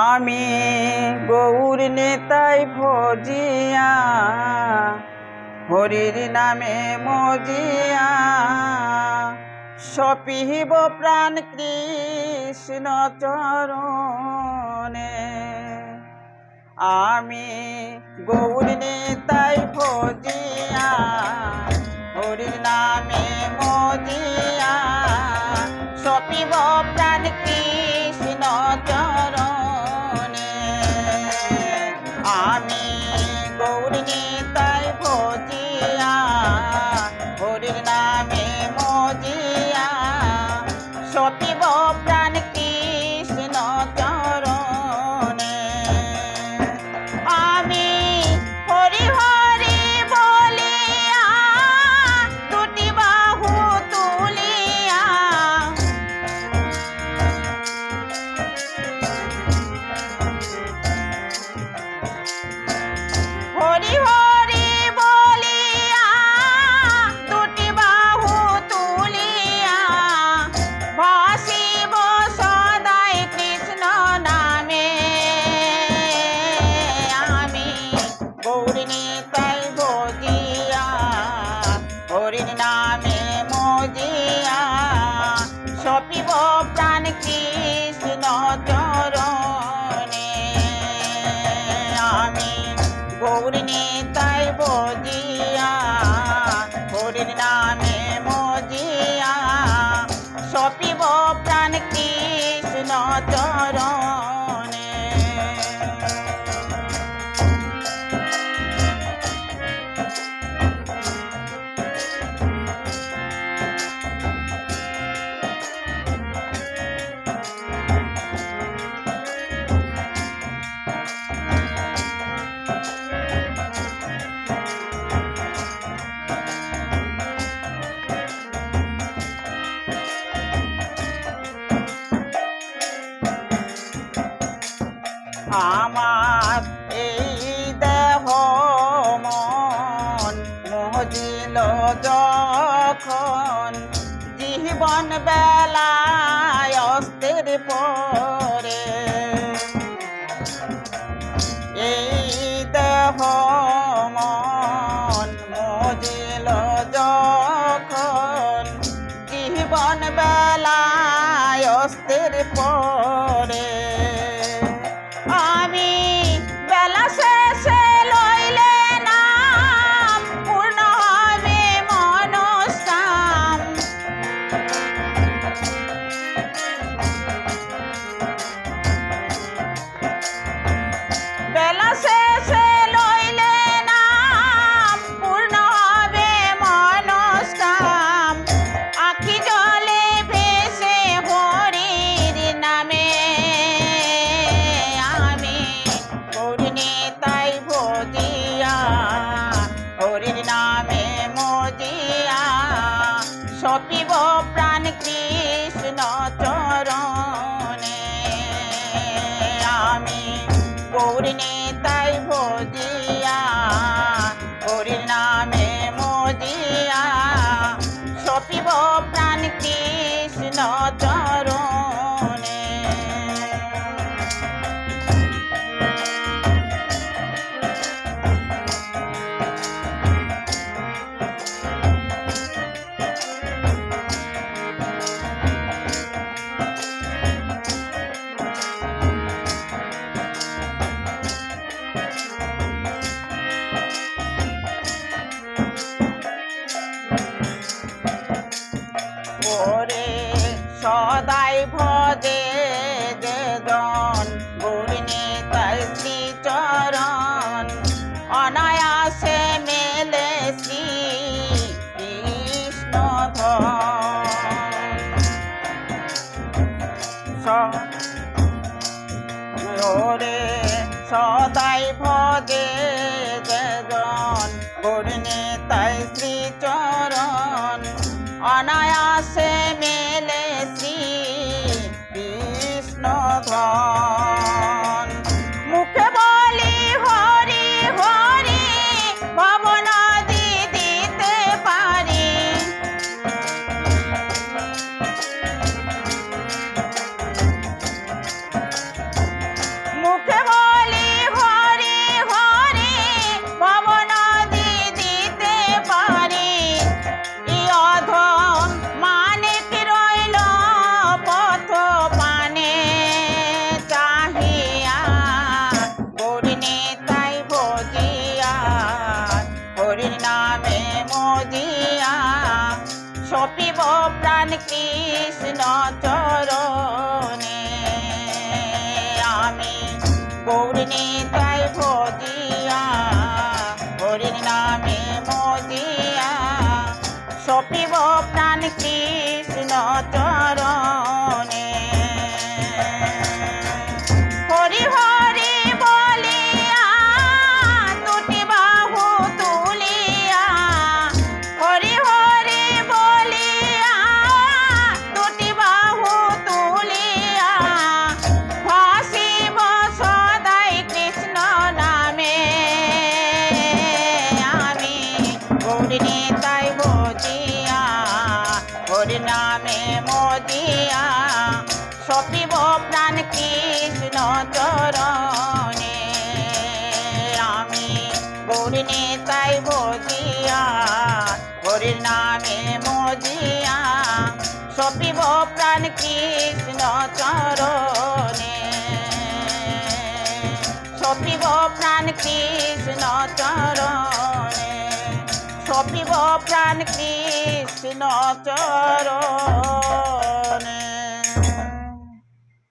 আমি গৌর নেতাই ভজিয়া হরির নামে মজিয়া সপিব প্রাণ কৃষ্ণ চরণে। আমি গৌর নেতাই ভজিয়া হরির নামে মজিয়া সপিব প্রাণ কৃষ্ণ চরণে। আমি গৌর নেতাই ভজিয়া হরির নামে মজিয়া সপিব প্রাণ কৃষ্ণ চরণে। আমি হরি হরি বলিয়া দুটি বাহু তুলিয়া হরি হরি বলিয়া দুটি বাহু তুলিয়া ভাসিব সদাই কৃষ্ণ নামে। আমি গৌর নেতাই ভজিয়া হরির নামে মজিয়া সপিব প্রাণ কৃষ্ণ চরণে। আমি গৌর নেতাই ভজিয়া হরির নামে মজিয়া সপিব প্রাণ কৃষ্ণ চরণে। আমার এই দেহ মন মজিল যখন জীবন বেলায় অস্থির পরে। এই দেহ মন মজিল যখন জীবন বেলায় অস্থির পরে। আমি বেলা শেষে লইলে নাম পূর্ণ হবে মনস্কাম। বেলা শেষে লইলে নাম পূর্ণ হবে মনস্কাম। আখি জলে ভেসে হরির নামে। আমি গৌর নেতাই ভজিয়া হরির নামে মজিয়া সপিব প্রাণ কৃষ্ণ চরণে। আমি গৌর নেতাই ভজিয়া হরির নামে মজিয়া সপিব প্রাণ কৃষ্ণ চরণে। ওরে সদাই ভজে যে জন গৌর নেতাই শ্রী চরণ অনায়াসে মেলে শ্রী কৃষ্ণ ধন। ওরে সদাই ভজে যে জন গৌর নেতাই শ্রী চরণ অনায়াসে মেলে শ্রী কৃষ্ণ ধন। মুখে বলি হরি হরি ভবনদী দিতে পারি। কৃষ্ণ চরণে আমি গৌর নিতাই ভজিয়া হরির নামে মজিয়া সপিব প্রাণ কৃষ্ণ চরণে হরি হরি বলিয়া দুটি বাহু তুলিয়া হরি হরি বলিয়া দুটি বাহু তুলিয়া ভাসিব সদাই কৃষ্ণ নামে আমি গৌর নিতাই ভজিয়া হরি নামে মজিয়া সপিব প্রাণ কৃষ্ণ চরণে আমি গৌর নিতাই ভজিয়া হরির নামে মজিয়া সপিব প্রাণ কৃষ্ণ চরণে সপিব প্রাণ কৃষ্ণ চরণে সপিব প্রাণ কৃষ্ণ চরণে